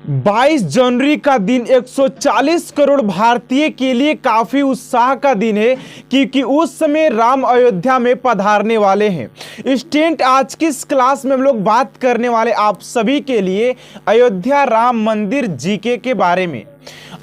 22 जनवरी का दिन 140 करोड़ भारतीय के लिए काफी उत्साह का दिन है क्योंकि उस समय राम अयोध्या में पधारने वाले हैं। स्टूडेंट, आज की इस क्लास में हम लोग बात करने वाले आप सभी के लिए अयोध्या राम मंदिर जीके के बारे में।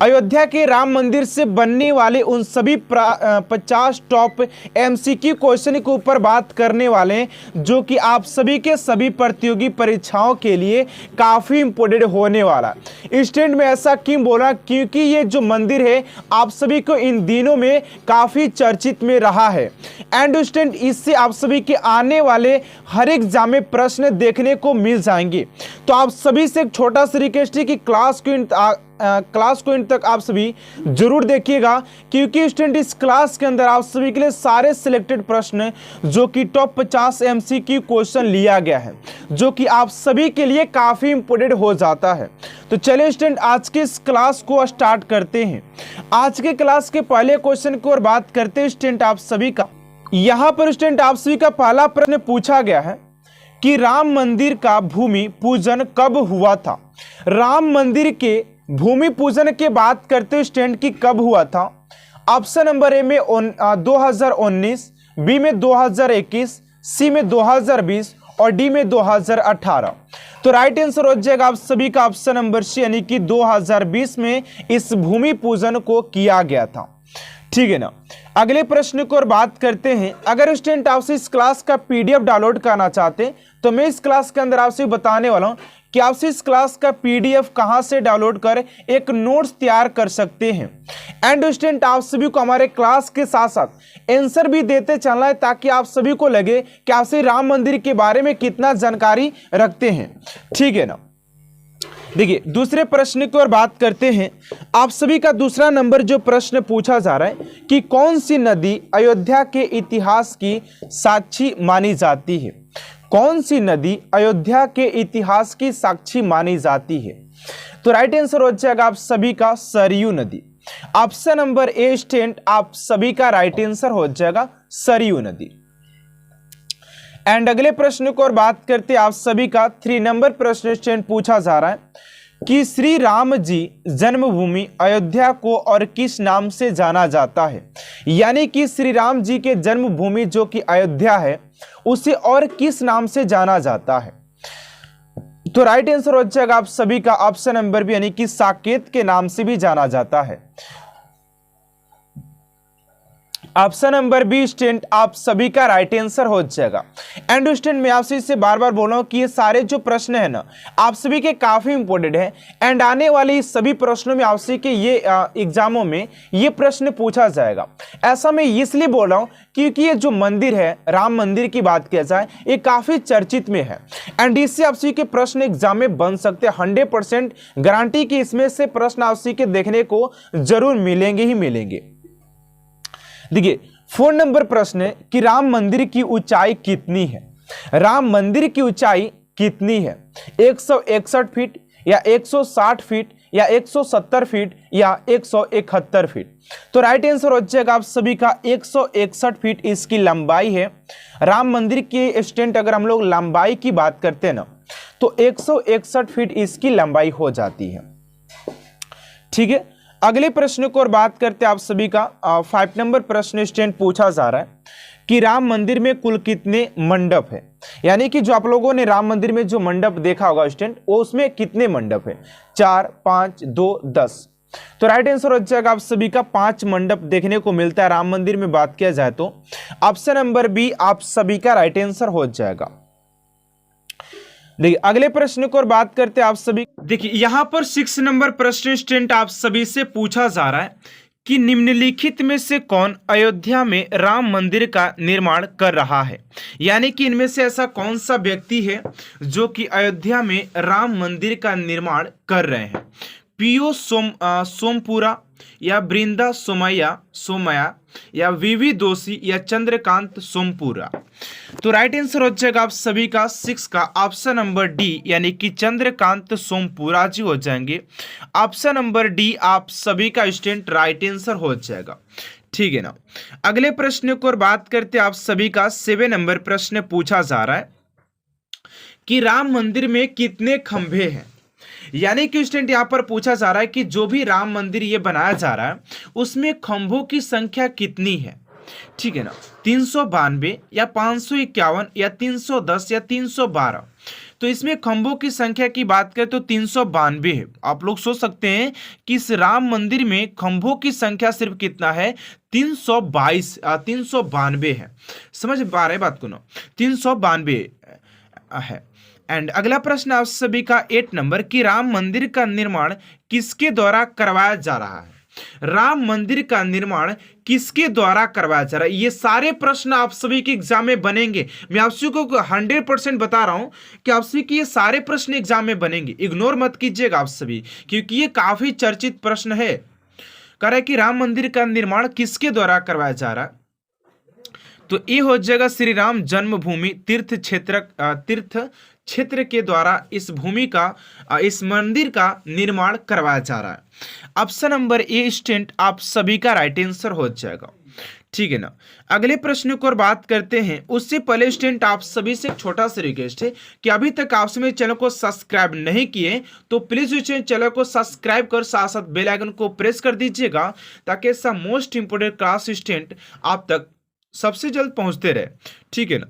अयोध्या के राम मंदिर से बनने वाले उन सभी 50 टॉप एमसीक्यू क्वेश्चन के ऊपर बात करने वाले हैं जो कि आप सभी के सभी प्रतियोगी परीक्षाओं के लिए काफ़ी इंपॉर्टेंट होने वाला। स्टूडेंट, में ऐसा क्यों बोला, क्योंकि ये जो मंदिर है आप सभी को इन दिनों में काफ़ी चर्चित में रहा है। एंड स्टूडेंट, इससे आप सभी के आने वाले हर एग्जाम में प्रश्न देखने को मिल जाएंगे। तो आप सभी से एक छोटा सा रिक्वेस्ट है कि क्लास को इन तक आप सभी जरूर देखिएगा, क्योंकि स्टूडेंट इस क्लास के अंदर आप सभी के लिए सारे सिलेक्टेड प्रश्न जो कि टॉप 50 एमसीक्यू क्वेश्चन लिया गया है जो कि आप सभी के लिए काफी इंपॉर्टेंट हो जाता है। तो चलिए स्टूडेंट, आज के इस क्लास को स्टार्ट करते हैं। आज के क्लास के पहले क्वेश्चन की ओर बात करते हैं स्टूडेंट आप सभी का। यहां पर स्टूडेंट आप सभी का पहला प्रश्न पूछा गया है कि राम मंदिर का भूमि पूजन कब हुआ था। राम मंदिर के भूमि पूजन के बात करते स्टूडेंट की कब हुआ था। ऑप्शन नंबर ए में 2019, बी में 2021, सी में 2020 और डी में 2018। तो राइट आंसर हो जाएगा आप सभी का ऑप्शन नंबर सी, यानी कि 2020 में इस भूमि पूजन को किया गया था। ठीक है ना। अगले प्रश्न को और बात करते हैं। अगर स्टूडेंट आपसे इस क्लास का पीडीएफ डाउनलोड करना चाहते हैं तो मैं इस क्लास के अंदर आपसे बताने वाला हूं कि आपसे इस क्लास का पीडीएफ कहां से डाउनलोड कर एक नोट्स तैयार कर सकते हैं। एंड स्टूडेंट, आप सभी को हमारे क्लास के साथ साथ आंसर भी देते चलना है ताकि आप सभी को लगे कि आपसे राम मंदिर के बारे में कितना जानकारी रखते हैं। ठीक है ना। देखिए, दूसरे प्रश्न की ओर बात करते हैं। आप सभी का दूसरा नंबर जो प्रश्न पूछा जा रहा है कि कौन सी नदी अयोध्या के इतिहास की साक्षी मानी जाती है। कौन सी नदी अयोध्या के इतिहास की साक्षी मानी जाती है। तो राइट आंसर हो जाएगा आप सभी का सरयू नदी। ऑप्शन नंबर ए स्टूडेंट आप सभी का राइट आंसर हो जाएगा सरयू नदी। एंड अगले प्रश्न को और बात करते आप सभी का 3 नंबर प्रश्न स्टूडेंट पूछा जा रहा है कि श्री राम जी जन्मभूमि अयोध्या को और किस नाम से जाना जाता है। यानी कि श्री राम जी के जन्मभूमि जो कि अयोध्या है उसे और किस नाम से जाना जाता है। तो राइट आंसर हो जाएगा आप सभी का ऑप्शन नंबर बी, यानी कि साकेत के नाम से भी जाना जाता है। ऑप्शन नंबर बी स्टूडेंट आप सभी का राइट आंसर हो जाएगा। एंड स्टूडेंट, मैं आपसे इससे बार बार बोल रहा हूं कि ये सारे जो प्रश्न है ना आप सभी के काफी इंपॉर्टेंट है। एंड आने वाले इस सभी प्रश्नों में आपसे के ये एग्जामों में ये प्रश्न पूछा जाएगा। ऐसा मैं इसलिए बोल रहा हूं क्योंकि ये जो मंदिर है राम मंदिर की बात किया जाए ये काफी चर्चित में है। एंड इससे आप सभी के प्रश्न एग्जाम में बन सकते हैं। 100% गारंटी की इसमें से प्रश्न आप सभी के देखने को जरूर मिलेंगे ही मिलेंगे। देखिए, 4 नंबर प्रश्न है कि राम मंदिर की ऊंचाई कितनी है। राम मंदिर की ऊंचाई कितनी है। 161 फीट या 160 फीट या 170 फीट या 171 फीट। तो राइट आंसर हो जाएगा आप सभी का 161 फीट इसकी लंबाई है। राम मंदिर के स्टूडेंट अगर हम लोग लंबाई की बात करते हैं ना तो 161 फीट इसकी लंबाई हो जाती है। ठीक है। अगले प्रश्न को और बात करते हैं आप सभी का 5 नंबर प्रश्न स्टूडेंट पूछा जा रहा है कि राम मंदिर में कुल कितने मंडप है। यानी कि जो आप लोगों ने राम मंदिर में जो मंडप देखा होगा स्टूडेंट वो उसमें कितने मंडप है। 4, 5, 2, 10। तो राइट आंसर हो जाएगा आप सभी का 5 मंडप देखने को मिलता है राम मंदिर में बात किया जाए तो। ऑप्शन नंबर बी आप सभी का राइट आंसर हो जाएगा। देखिए, अगले प्रश्न को और बात करते हैं आप सभी। देखिए, यहां पर 6 नंबर प्रश्न स्टूडेंट आप सभी से पूछा जा रहा है कि निम्नलिखित में से कौन अयोध्या में राम मंदिर का निर्माण कर रहा है। यानी कि इनमें से ऐसा कौन सा व्यक्ति है जो कि अयोध्या में राम मंदिर का निर्माण कर रहे हैं। पीओ सोमपुरा या बृंदा सोमया या वीवी दोषी या चंद्रकांत सोमपुरा। तो राइट आंसर हो जाएगा आप सभी का 6 का ऑप्शन नंबर डी, यानी कि चंद्रकांत सोमपुरा जी हो जाएंगे। ऑप्शन नंबर डी आप सभी का स्टूडेंट राइट आंसर हो जाएगा। ठीक है ना। अगले प्रश्न को और बात करते आप सभी का 7 नंबर प्रश्न पूछा जा रहा है कि राम मंदिर में कितने खंभे हैं। यानी कि स्टूडेंट यहाँ पर पूछा जा रहा है कि जो भी राम मंदिर ये बनाया जा रहा है उसमें खंभों की संख्या कितनी है, ठीक है ना, 392 या 551 या 310 या 312। तो इसमें खंभों की संख्या की बात करें तो 392 है। आप लोग सोच सकते हैं कि इस राम मंदिर में खंभों की संख्या सिर्फ कितना है, 392 है। समझ पा रहे बात को ना, 392 है। एंड अगला प्रश्न आप सभी का 8 नंबर कि राम मंदिर का निर्माण किसके द्वारा करवाया जा रहा है। राम मंदिर का निर्माण किसके द्वारा करवाया जा रहा है। ये सारे प्रश्न आप सभी के एग्जाम में बनेंगे। मैं आप सभी को 100% बता रहा हूं कि आप सभी के ये सारे प्रश्न एग्जाम में बनेंगे, इग्नोर मत कीजिएगा आप सभी, क्योंकि ये काफी चर्चित प्रश्न है। कह रहा है कि राम मंदिर का निर्माण किसके द्वारा करवाया जा रहा है, तो ये हो जाएगा श्री राम जन्मभूमि तीर्थ क्षेत्र के द्वारा इस भूमि का इस मंदिर का निर्माण करवाया जा रहा है। ऑप्शन नंबर ए स्टूडेंट आप सभी का राइट आंसर हो जाएगा, ठीक है ना। अगले प्रश्न को और बात करते हैं, उससे पहले स्टूडेंट आप सभी से एक छोटा सा रिक्वेस्ट है कि अभी तक आप सभी चैनल को सब्सक्राइब नहीं किए तो प्लीज चैनल को सब्सक्राइब कर साथ साथ बेल आइकन को प्रेस कर दीजिएगा, ताकि ऐसा मोस्ट इंपोर्टेंट क्लास स्टूडेंट आप तक सबसे जल्द पहुंचते रहे, ठीक है ना।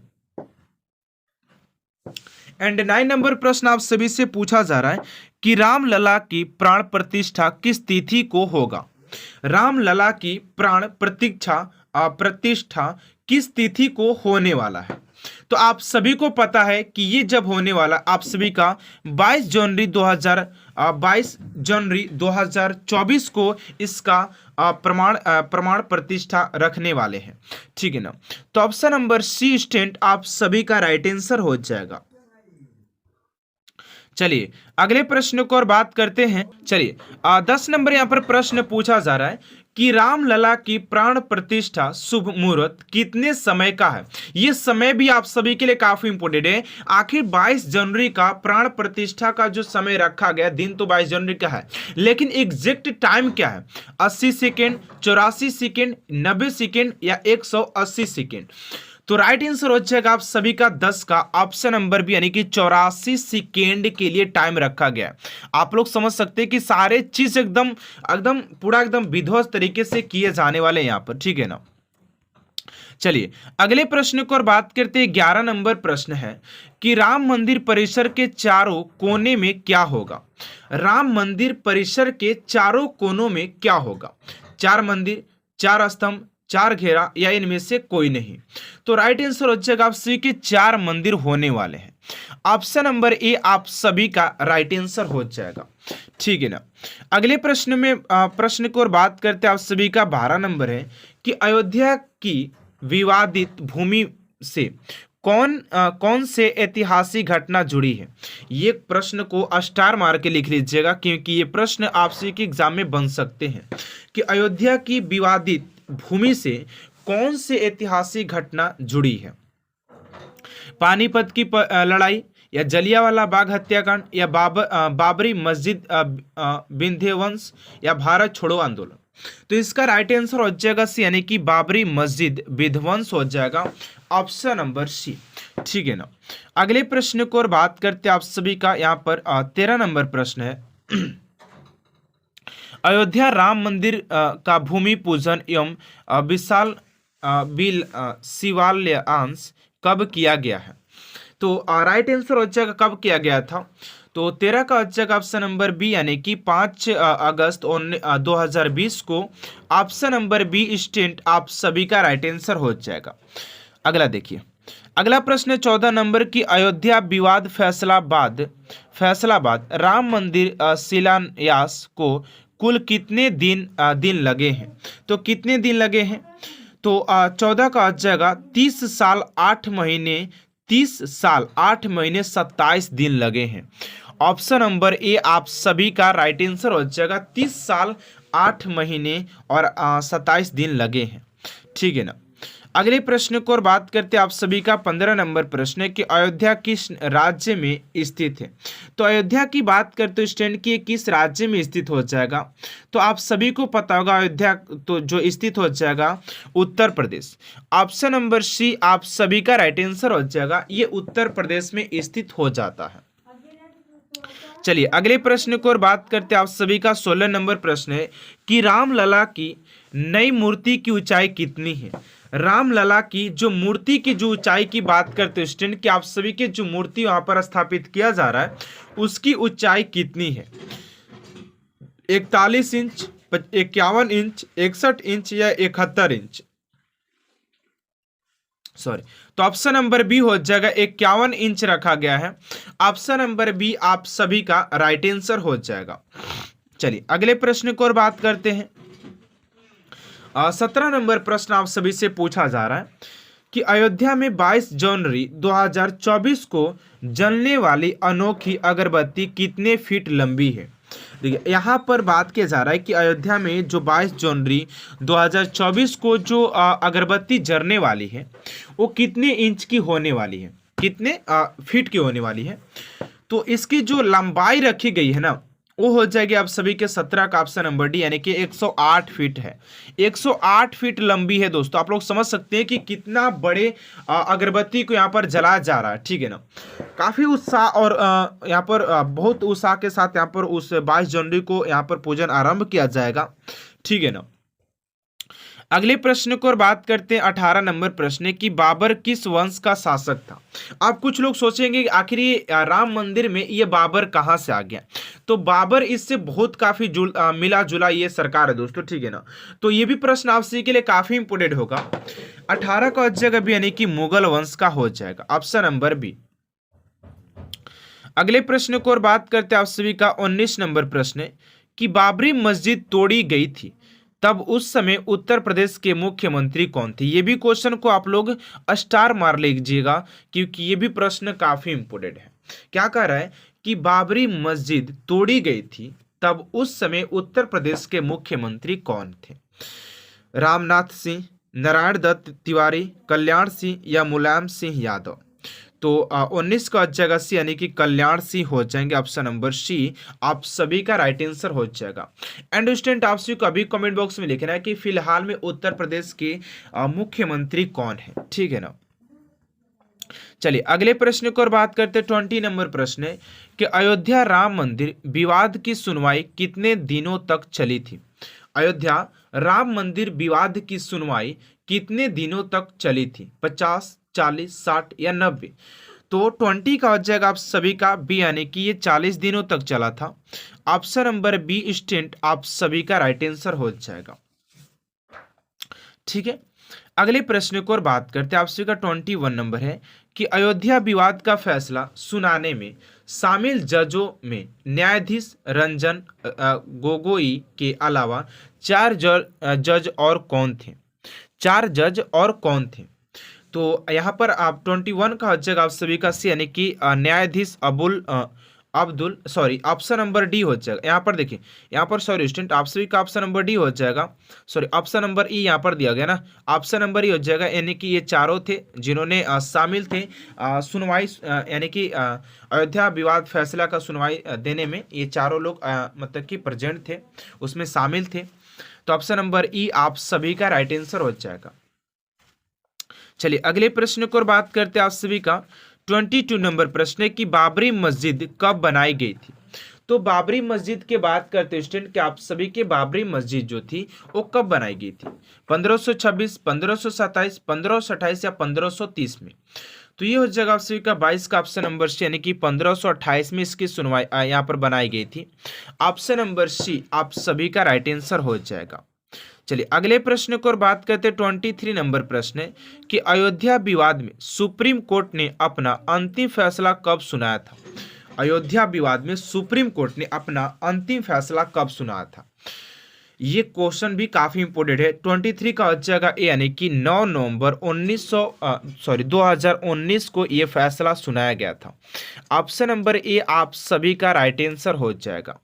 एंड 9 नंबर प्रश्न आप सभी से पूछा जा रहा है कि रामलला की प्राण प्रतिष्ठा किस तिथि को होगा। रामलला की प्राण प्रतिष्ठा किस तिथि को होने वाला है। तो आप सभी को पता है कि ये जब होने वाला आप सभी का 22 जनवरी 2024 को इसका प्रमाण प्रतिष्ठा रखने वाले हैं, ठीक है ना। तो ऑप्शन नंबर सी स्टूडेंट आप सभी का राइट आंसर हो जाएगा। चलिए अगले प्रश्न को और बात करते हैं। चलिए 10 नंबर यहाँ पर प्रश्न पूछा जा रहा है कि रामलला की प्राण प्रतिष्ठा शुभ मुहूर्त कितने समय का है। ये समय भी आप सभी के लिए काफी इंपोर्टेंट है। आखिर 22 जनवरी का प्राण प्रतिष्ठा का जो समय रखा गया, दिन तो 22 जनवरी का है, लेकिन एग्जैक्ट टाइम क्या है, 80 सेकेंड, 84 सेकेंड, 90 सेकेंड या 180 सेकेंड। तो राइट आंसर हो जाएगा आप सभी का 10 का ऑप्शन नंबर बी, यानी कि 84 सेकेंड के लिए टाइम रखा गया है। आप लोग समझ सकते हैं कि सारे चीज एकदम पूरा एकदम विध्वस्त तरीके से किए जाने वाले हैं यहाँ पर, ठीक है ना। चलिए अगले प्रश्न को और बात करते हैं। 11 नंबर प्रश्न है कि राम मंदिर परिसर के चारों कोने में क्या होगा। राम मंदिर परिसर के चारों कोनों में क्या होगा, 4 मंदिर, 4 स्तंभ, 4 घेरा या इनमें से कोई नहीं। तो राइट आंसर हो जाएगा आप सभी के 4 मंदिर होने वाले हैं। ऑप्शन नंबर ए आप सभी का राइट आंसर हो जाएगा, ठीक है ना। अगले प्रश्न को और बात करते हैं आप सभी का 12 नंबर है कि अयोध्या की विवादित भूमि से कौन से ऐतिहासिक घटना जुड़ी है। ये प्रश्न को स्टार मार के लिख लीजिएगा, क्योंकि ये प्रश्न आपसे के एग्जाम में बन सकते हैं कि अयोध्या की विवादित भूमि से कौन से ऐतिहासिक घटना जुड़ी है। पानीपत की लड़ाई या जलियांवाला बाग हत्याकांड या बाबरी मस्जिद विंध्यवंश या भारत छोड़ो आंदोलन। तो इसका राइट आंसर हो जाएगा सी, यानी कि बाबरी मस्जिद विध्वंस हो जाएगा, ऑप्शन नंबर सी, ठीक है ना। अगले प्रश्न को और बात करते हैं आप सभी का यहाँ पर 13 नंबर प्रश्न है अयोध्या राम मंदिर का भूमि पूजन एवं विशाल शिवालयांश कब किया गया है। तो राइट आंसर हो जाएगा कब किया गया था। तो 13 का हो जाएगा ऑप्शन नंबर बी, यानी कि 5 अगस्त 2020 को। ऑप्शन नंबर बी स्टूडेंट आप सभी का राइट आंसर हो जाएगा। अगला देखिए, अगला प्रश्न 14 नंबर की अयोध्या विवाद फैसलाबाद राम मंदिर शिलान्यास को कुल कितने दिन लगे हैं। तो कितने दिन लगे हैं, तो 14 का आ जाएगा 30 साल 8 महीने 27 दिन लगे हैं। ऑप्शन नंबर ए आप सभी का राइट आंसर हो जाएगा 30 साल 8 महीने और 27 दिन लगे हैं, ठीक है ना। अगले प्रश्न को और बात करते हैं आप सभी का 15 नंबर प्रश्न है कि अयोध्या किस राज्य में स्थित है। तो अयोध्या की बात करते हैं स्टूडेंट की किस राज्य में स्थित हो जाएगा। तो आप सभी को पता होगा अयोध्या तो जो स्थित हो जाएगा Uttar Pradesh. Option number C आप सभी का राइट आंसर हो जाएगा, ये उत्तर प्रदेश में स्थित हो जाता है, चलिए अगले प्रश्न को और बात करते हैं। आप सभी का 16 नंबर प्रश्न है कि रामलला की नई मूर्ति की ऊंचाई कितनी है। रामलला की जो मूर्ति की जो ऊंचाई की बात करते हैं स्टूडेंट, कि आप सभी के जो मूर्ति वहां पर स्थापित किया जा रहा है उसकी ऊंचाई कितनी है, 41 इंच, 51 इंच, 61 इंच या 71 इंच। सॉरी, तो ऑप्शन नंबर बी हो जाएगा, 51 इंच रखा गया है। ऑप्शन नंबर बी आप सभी का राइट आंसर हो जाएगा। चलिए अगले प्रश्न को और बात करते हैं। 17 नंबर प्रश्न आप सभी से पूछा जा रहा है कि अयोध्या में 22 जनवरी 2024 को जलने वाली अनोखी अगरबत्ती कितने फीट लंबी है। देखिए यहाँ पर बात किया जा रहा है कि अयोध्या में जो 22 जनवरी 2024 को जो अगरबत्ती जलने वाली है वो कितने इंच की होने वाली है, कितने फीट की होने वाली है। तो इसकी जो लंबाई रखी गई है ना वो हो जाएगी आप सभी के 17 का ऑप्शन नंबर डी, यानी कि 108 फीट है। 108 फीट लंबी है दोस्तों। आप लोग समझ सकते हैं कि कितना बड़े अगरबत्ती को यहाँ पर जलाया जा रहा है, ठीक है ना। काफी उत्साह और यहाँ पर बहुत उत्साह के साथ यहाँ पर उस 22 जनवरी को यहाँ पर पूजन आरंभ किया जाएगा, ठीक है ना। अगले प्रश्न को और बात करते हैं। 18 नंबर प्रश्न है कि बाबर किस वंश का शासक था। आप कुछ लोग सोचेंगे कि आखिर ये राम मंदिर में ये बाबर कहाँ से आ गया। तो बाबर इससे बहुत काफी मिला जुला ये सरकार है दोस्तों, ठीक है ना। तो ये भी प्रश्न आप सभी के लिए काफी इंपोर्टेंट होगा। 18 का जगह भी यानी कि मुगल वंश का हो जाएगा, ऑप्शन नंबर बी। अगले प्रश्न को और बात करते हैं। आप सभी का 19 नंबर प्रश्न है कि बाबरी मस्जिद तोड़ी गई थी तब उस समय उत्तर प्रदेश के मुख्यमंत्री कौन थे। ये भी क्वेश्चन को आप लोग स्टार मार लीजिएगा क्योंकि ये भी प्रश्न काफी इंपोर्टेंट है। क्या कह रहा है कि बाबरी मस्जिद तोड़ी गई थी तब उस समय उत्तर प्रदेश के मुख्यमंत्री कौन थे। रामनाथ सिंह, नारायण दत्त तिवारी, कल्याण सिंह या मुलायम सिंह यादव। तो 19 का जगह सी यानी कि कल्याण सिंह हो जाएंगे, ऑप्शन नंबर सी आप सभी का राइट आंसर हो जाएगा। एंड स्टूडेंट आप सभी को अभी कमेंट बॉक्स में लिखना है कि फिलहाल में उत्तर प्रदेश के मुख्यमंत्री कौन है, ठीक है ना। चलिए अगले प्रश्न को और बात करते हैं। 20 नंबर प्रश्न है कि अयोध्या राम मंदिर विवाद की सुनवाई कितने दिनों तक चली थी। अयोध्या राम मंदिर विवाद की सुनवाई कितने दिनों तक चली थी, 50, 40, 60 या 90। तो 20 का हो जाएगा आप सभी का बी, यानी कि ये 40 दिनों तक चला था। ऑप्शन नंबर बी स्टूडेंट आप सभी का राइट आंसर हो जाएगा, ठीक है। अगले प्रश्न को और बात करते हैं। आप सभी का 21 नंबर है कि अयोध्या विवाद का फैसला सुनाने में शामिल जजों में न्यायाधीश रंजन गोगोई के अलावा 4 जज और कौन थे। 4 जज और कौन थे। तो यहाँ पर आप 21 का हो जाएगा आप सभी का सी, यानी कि न्यायाधीश ऑप्शन नंबर डी हो जाएगा। यहाँ पर देखिए, यहाँ पर सॉरी स्टूडेंट आप सभी का ऑप्शन नंबर डी हो जाएगा, सॉरी ऑप्शन नंबर ई यहाँ पर दिया गया ना, ऑप्शन नंबर ई हो जाएगा। यानी कि ये चारों थे जिन्होंने शामिल थे सुनवाई, यानी कि अयोध्या विवाद फैसला का सुनवाई देने में ये चारों लोग मतलब कि प्रेजेंट थे, उसमें शामिल थे। तो ऑप्शन नंबर ई आप सभी का राइट आंसर हो जाएगा। चलिए अगले प्रश्न को बात करते हैं। आप सभी का 22 नंबर प्रश्न है कि बाबरी मस्जिद कब बनाई गई थी। तो बाबरी मस्जिद के बात करते हैं स्टूडेंट कि आप सभी के बाबरी मस्जिद जो थी वो कब बनाई गई थी, 1526, 1527, 1528 या 1530 में। तो ये हो जाएगा आप सभी का 22 का ऑप्शन नंबर सी, यानी कि 1528 में इसकी सुनवाई यहाँ पर बनाई गई थी। ऑप्शन नंबर सी आप सभी का राइट आंसर हो जाएगा। चलिए अगले प्रश्न को और बात करते हैं। 23 नंबर प्रश्न है कि अयोध्या विवाद में सुप्रीम कोर्ट ने अपना अंतिम फैसला कब सुनाया था। अयोध्या विवाद में सुप्रीम कोर्ट ने अपना अंतिम फैसला कब सुनाया था। ये क्वेश्चन भी काफी इंपोर्टेंट है। 23 का हो जाएगा ए, यानी कि 9 नवंबर 2019 को ये फैसला सुनाया गया था। ऑप्शन नंबर ए आप सभी का राइट आंसर हो जाएगा।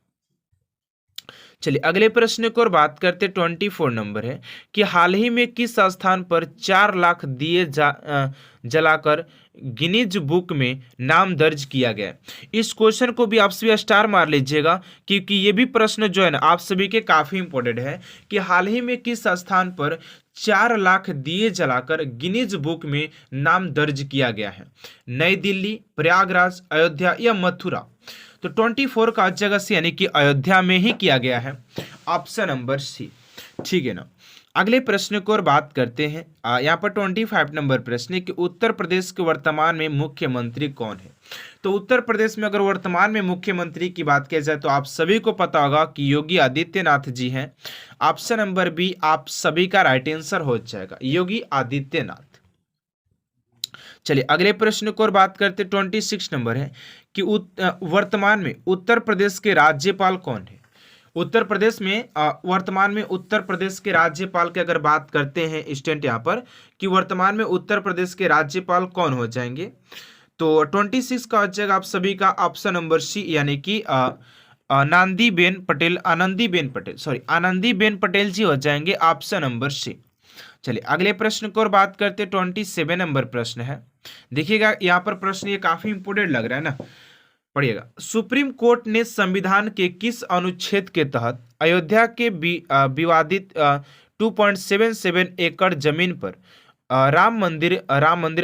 चलिए अगले प्रश्न को और बात करते 24 नंबर है कि हाल ही में किस स्थान पर 4 लाख दिए जलाकर गिनीज बुक में नाम दर्ज किया गया। इस क्वेश्चन को भी आप सभी स्टार मार लीजिएगा क्योंकि ये भी प्रश्न जो है ना आप सभी के काफी इंपॉर्टेंट है कि हाल ही में किस स्थान पर 4 लाख दिए जलाकर गिनीज बुक में नाम दर्ज किया गया है। नई दिल्ली, प्रयागराज, अयोध्या या मथुरा। तो 24 का जगह सी यानी कि अयोध्या में ही किया गया है, ऑप्शन नंबर सी। ठीक है ना। अगले प्रश्न को और बात करते हैं। यहाँ पर 25 नंबर प्रश्न है कि उत्तर प्रदेश के वर्तमान में मुख्यमंत्री कौन है। तो उत्तर प्रदेश में अगर वर्तमान में मुख्यमंत्री की बात की जाए तो आप सभी को पता होगा कि योगी आदित्यनाथ जी हैं। ऑप्शन नंबर बी आप सभी का राइट आंसर हो जाएगा, योगी आदित्यनाथ। चलिए अगले प्रश्न को और बात करते 26 नंबर है कि वर्तमान में उत्तर प्रदेश के राज्यपाल कौन है। उत्तर प्रदेश में वर्तमान में उत्तर प्रदेश के राज्यपाल की अगर बात करते हैं स्टूडेंट यहाँ पर कि वर्तमान में उत्तर प्रदेश के राज्यपाल कौन हो जाएंगे, तो 26 का हो जाएगा आप सभी का ऑप्शन नंबर सी यानी कि आनंदीबेन पटेल जी हो जाएंगे, ऑप्शन नंबर सी। चलिए अगले प्रश्न को और बात करते 27 नंबर प्रश्न है। देखिएगा यहाँ पर प्रश्न ये काफी इंपोर्टेंट लग रहा है ना, पढ़िएगा। सुप्रीम कोर्ट ने संविधान के किस अनुच्छेद के तहत अयोध्या के विवादित 2.77 एकड़ जमीन पर राम मंदिर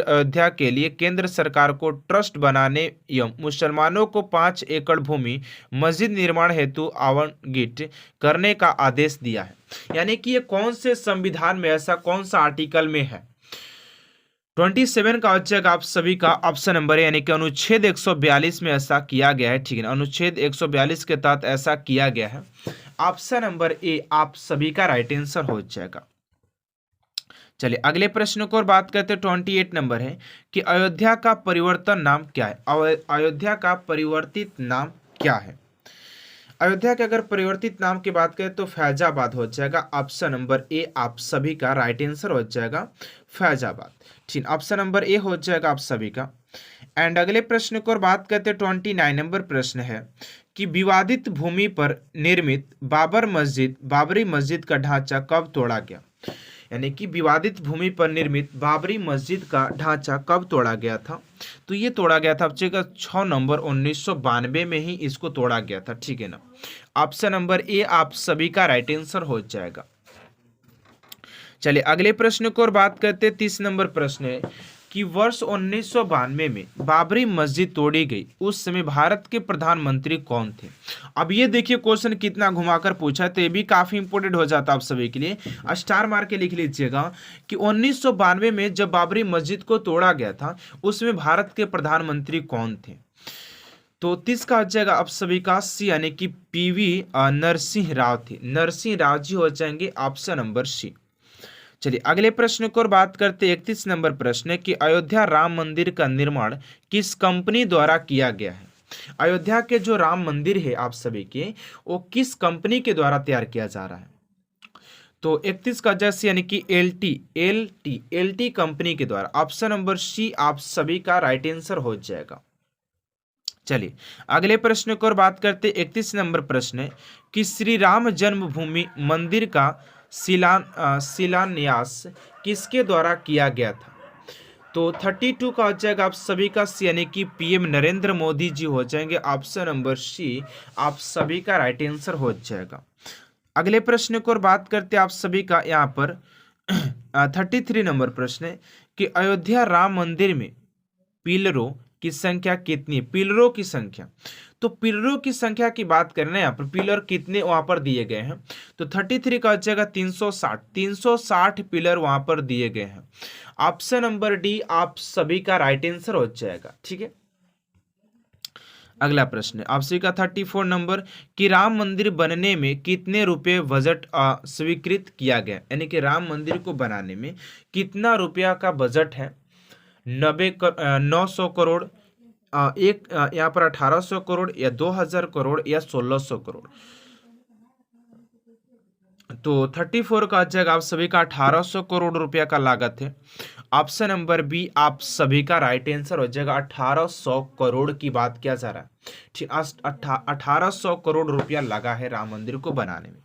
अयोध्या के लिए केंद्र सरकार को ट्रस्ट बनाने एवं मुसलमानों को 5 एकड़ भूमि मस्जिद निर्माण हेतु आवंटित करने का आदेश दिया है। यानी कि ये कौन से संविधान में, ऐसा कौन सा आर्टिकल में है। 27 का औचक आप सभी का ऑप्शन नंबर है यानी कि अनुच्छेद 142 में ऐसा किया गया है। ठीक है ना, अनुच्छेद 142 के तहत ऐसा किया गया है। ऑप्शन नंबर ए आप सभी का राइट आंसर हो जाएगा। चलिए अगले प्रश्न को और बात करते हैं 28 नंबर है कि अयोध्या का परिवर्तन नाम क्या है। अयोध्या का परिवर्तित नाम क्या है। अयोध्या के अगर परिवर्तित नाम की बात करें तो फैजाबाद हो जाएगा, ऑप्शन नंबर ए आप सभी का राइट आंसर हो जाएगा, फैजाबाद। ठीक, ऑप्शन नंबर ए हो जाएगा आप सभी का। एंड अगले प्रश्न को और बात करते हैं 29 नंबर प्रश्न है कि विवादित भूमि पर निर्मित बाबरी मस्जिद का ढांचा कब तोड़ा गया। यानी कि विवादित भूमि पर निर्मित बाबरी मस्जिद का ढांचा कब तोड़ा गया था। तो ये तोड़ा गया था बच्चे का 6 नवंबर 1992 में ही इसको तोड़ा गया था। ठीक है ना, ऑप्शन नंबर ए आप सभी का राइट आंसर हो जाएगा। चलिए अगले प्रश्न को और बात करते 30 नंबर प्रश्न है कि वर्ष 1992 में बाबरी मस्जिद तोड़ी गई, उस समय भारत के प्रधानमंत्री कौन थे। अब ये देखिए क्वेश्चन कितना घुमाकर पूछा है, तो ये भी काफी इंपोर्टेंट हो जाता है आप सभी के लिए। स्टार मार के लिख लीजिएगा कि 1992 में जब बाबरी मस्जिद को तोड़ा गया था उसमें भारत के प्रधानमंत्री कौन थे। तो 30 का हो जाएगा आप सभी का सी यानी कि पीवी नरसिंह राव थे, नरसिंह राव जी हो जाएंगे, ऑप्शन नंबर सी। चलिए अगले प्रश्न को और बात करते 31 नंबर प्रश्न है कि अयोध्या राम मंदिर का निर्माण किस कंपनी द्वारा किया गया है। अयोध्या के जो राम मंदिर है आप सभी के, वो किस कंपनी के द्वारा तैयार किया जा रहा है। तो 31 का जैसे यानी कि एलटी कंपनी के द्वारा, ऑप्शन नंबर सी आप सभी का राइट आंसर हो जाएगा। चलिए अगले प्रश्न को और बात करते 31 नंबर प्रश्न है कि श्री राम जन्मभूमि मंदिर का शिलान्यास किसके द्वारा किया गया था। तो 32 का हो जाएगा आप सभी का सी यानी कि पीएम नरेंद्र मोदी जी हो जाएंगे, ऑप्शन नंबर सी आप सभी का राइट आंसर हो जाएगा। अगले प्रश्न को और बात करते आप सभी का यहाँ पर 33 नंबर प्रश्न है कि अयोध्या राम मंदिर में पिलरों की संख्या कितनी है। पिलरों की संख्या, तो पिलरों की संख्या की बात करें यहाँ पर पिलर कितने वहां पर दिए गए हैं, तो 33 का हो जाएगा 360 पिलर वहां पर दिए गए हैं, ऑप्शन नंबर डी आप सभी का राइट आंसर हो जाएगा। ठीक है, अगला प्रश्न है आप सभी का 34 नंबर कि राम मंदिर बनने में कितने रुपए बजट स्वीकृत किया गया। यानी कि राम मंदिर को बनाने में कितना रुपया का बजट है। 900 करोड़, एक यहाँ पर 1800 करोड़ या 2000 करोड़ या 1600 करोड़। तो 34 का जगह आप सभी का 1800 करोड़ रुपया का लागत है, ऑप्शन नंबर बी आप सभी का राइट आंसर हो जाएगा। 1800 करोड़ की बात किया जा रहा है। ठीक, 1800 करोड़ रुपया लगा है राम मंदिर को बनाने में।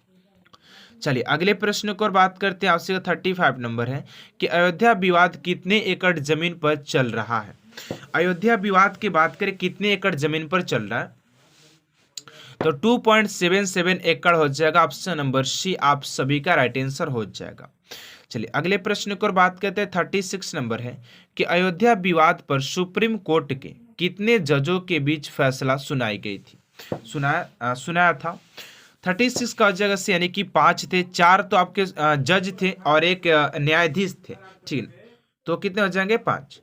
चलिए अगले प्रश्न को और बात करते हैं आपसे 35 नंबर है कि अयोध्या विवाद कितने एकड़ जमीन पर चल रहा है। अयोध्या विवाद की बात करें कितने एकड़ जमीन पर चल रहा है, तो 2.77 एकड़ हो जाएगा, ऑप्शन नंबर सी आप सभी का राइट आंसर हो जाएगा। चलिए अगले प्रश्न को और बात करते हैं 36 नंबर है कि अयोध्या विवाद पर सुप्रीम कोर्ट के कितने जजों के बीच फैसला सुनाई गई थी। सुनाया था। 36 का हो जाएगा सी, यानी कि 5 थे, 4 तो आपके जज थे और एक न्यायाधीश थे, ठीक है। तो कितने हो जाएंगे? 5।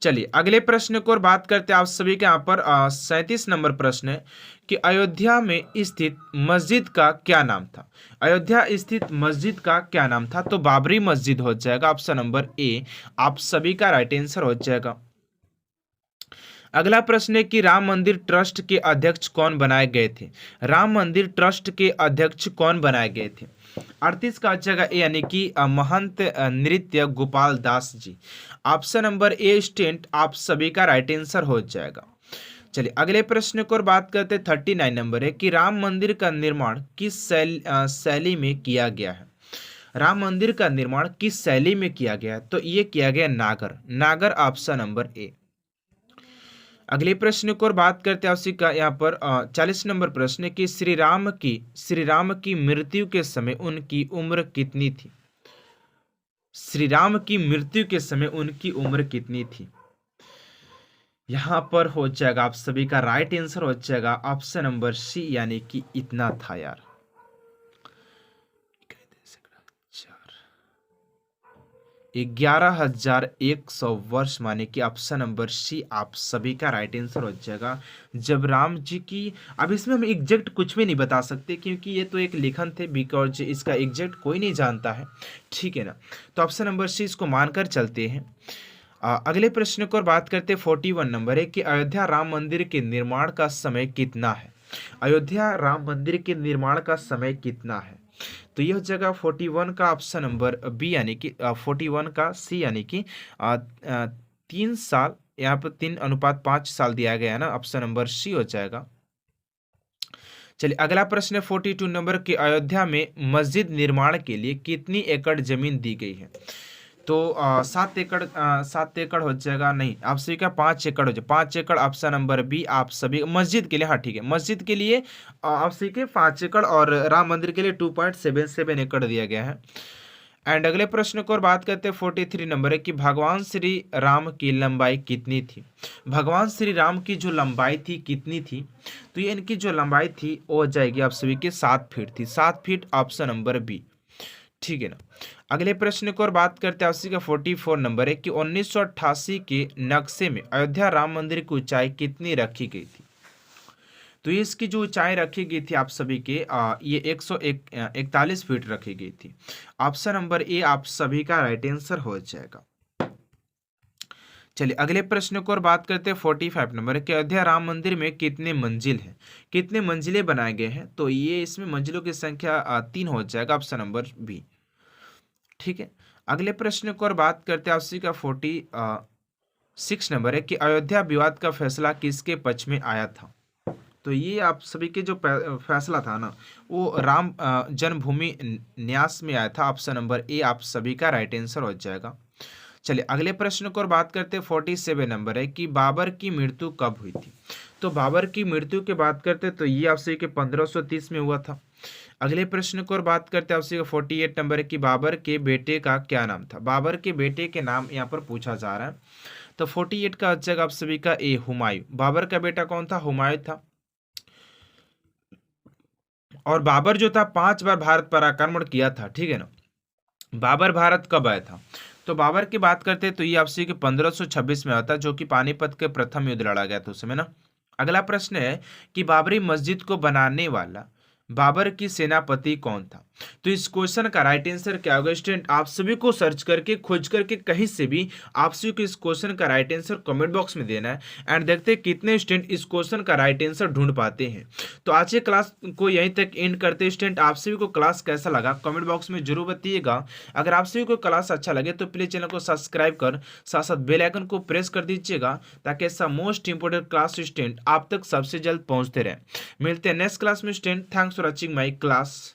चलिए अगले प्रश्न को और बात करते हैं आप सभी के यहाँ पर 37 नंबर प्रश्न है कि अयोध्या में स्थित मस्जिद का क्या नाम था? अयोध्या स्थित मस्जिद का क्या नाम था? तो बाबरी मस्जिद हो जाएगा ऑप्शन नंबर ए, आप सभी का राइट आंसर हो जाएगा। अगला प्रश्न है कि राम मंदिर ट्रस्ट के अध्यक्ष कौन बनाए गए थे? राम मंदिर ट्रस्ट के अध्यक्ष कौन बनाए गए थे? 38 का जगह ए, यानी कि महंत नृत्य Gopal Das ji. Option number A stent आप सभी का राइट आंसर हो जाएगा। चलिए अगले प्रश्न को और बात करते हैं। 39 नंबर है कि राम मंदिर का निर्माण किस शैली में किया गया है? राम मंदिर का निर्माण किस शैली में किया गया है? तो ये किया गया नागर ऑप्शन नंबर ए। अगले प्रश्न को और बात करते हैं उसी का यहाँ पर 40 नंबर प्रश्न है कि श्री राम की मृत्यु के समय उनकी उम्र कितनी थी? श्री राम की मृत्यु के समय उनकी उम्र कितनी थी? यहाँ पर हो जाएगा आप सभी का राइट आंसर हो जाएगा ऑप्शन नंबर सी, यानी कि इतना था यार, 11,100 वर्ष, माने कि ऑप्शन नंबर सी आप सभी का राइट आंसर हो जाएगा। जब राम जी की, अब इसमें हम एग्जैक्ट कुछ भी नहीं बता सकते क्योंकि ये तो एक लेखन थे, बिकॉज इसका एग्जैक्ट कोई नहीं जानता है, ठीक है ना। तो ऑप्शन नंबर सी इसको मानकर चलते हैं। अगले प्रश्न को और बात करते हैं। 41 नंबर है कि अयोध्या राम मंदिर के निर्माण का समय कितना है? अयोध्या राम मंदिर के निर्माण का समय कितना है? तो यह जगह 41 का ऑप्शन नंबर बी, यानी कि 41 का सी, यानी कि 3 साल, यहाँ पर 3:5 साल दिया गया है ना, ऑप्शन नंबर सी हो जाएगा। चलिए अगला प्रश्न है 42 नंबर कि अयोध्या में मस्जिद निर्माण के लिए कितनी एकड़ जमीन दी गई है? तो 7 एकड़, 7 एकड़ हो जाएगा, नहीं आप सभी का 5 एकड़ हो जाए, 5 एकड़ ऑप्शन नंबर बी आप सभी मस्जिद के लिए, हाँ ठीक है, मस्जिद के लिए आप सभी के 5 एकड़ और राम मंदिर के लिए 2.77 एकड़ दिया गया है। एंड अगले प्रश्न को और बात करते हैं 43 नंबर है कि भगवान श्री राम की लंबाई कितनी थी? भगवान श्री राम की जो लंबाई थी कितनी थी? तो ये इनकी जो लंबाई थी वो हो जाएगी आप सभी के 7 फीट थी, 7 फीट ऑप्शन नंबर बी, ठीक है ना। अगले प्रश्न को और बात करते हैं उसी का 44 नंबर है कि 1988 के नक्शे में अयोध्या राम मंदिर की ऊंचाई कितनी रखी गई थी? तो ये इसकी जो ऊंचाई रखी गई थी आप सभी के ये 141 फीट रखी गई थी। ऑप्शन नंबर ए आप सभी का राइट आंसर हो जाएगा। चलिए अगले प्रश्न को और बात करते हैं 45 नंबर कि अयोध्या राम मंदिर में कितने मंजिल हैं? कितने मंजिलें बनाए गए हैं? तो ये इसमें मंजिलों की संख्या 3 हो जाएगा, ऑप्शन नंबर बी, ठीक है। अगले प्रश्न को और बात करते हैं उसी का 46 नंबर है कि अयोध्या विवाद का फैसला किसके पक्ष में आया था? तो ये आप सभी के जो फैसला था ना वो राम जन्मभूमि न्यास में आया था, ऑप्शन नंबर ए आप सभी का राइट आंसर हो जाएगा। चलिए अगले प्रश्न को और बात करते हैं 47 नंबर है कि बाबर की मृत्यु कब हुई थी? तो बाबर की मृत्यु की बात करते हैं तो ये आप सभी के 1530 में हुआ था। अगले प्रश्न को और बात करते हैं आपसे 48 नंबर है कि बाबर के बेटे का क्या नाम था? बाबर के बेटे के नाम यहाँ पर पूछा जा रहा है। तो 48 का जगह आप सभी का ए हुमायूं। बाबर का बेटा कौन था? हुमायूं था। और बाबर जो था 5 बार भारत पर आक्रमण किया था, ठीक है ना। बाबर भारत कब आया था? तो बाबर की बात करते हैं तो ये आपसे 1526 में आता, जो कि पानीपत के प्रथम युद्ध लड़ा गया था उस समय ना। अगला प्रश्न है कि बाबरी मस्जिद को बनाने वाला बाबर की सेनापति कौन था? तो इस क्वेश्चन का राइट आंसर क्या होगा स्टूडेंट? आप सभी को सर्च करके खोज करके कहीं से भी आप सभी को इस क्वेश्चन का राइट आंसर कमेंट बॉक्स में देना है एंड देखते हैं कितने स्टूडेंट इस क्वेश्चन का राइट आंसर ढूंढ पाते हैं। तो आज के क्लास को यहीं तक एंड करते हैं स्टूडेंट। आप सभी को क्लास कैसा लगा कमेंट बॉक्स में जरूर बताइएगा। अगर आप सभी को क्लास अच्छा लगे तो प्लीज चैनल को सब्सक्राइब कर साथ साथ बेल आइकन को प्रेस कर दीजिएगा ताकि ऐसा मोस्ट इंपोर्टेंट क्लास स्टूडेंट आप तक सबसे जल्द पहुंचते रहे। मिलते हैं नेक्स्ट क्लास में student. Thanks for watching my class.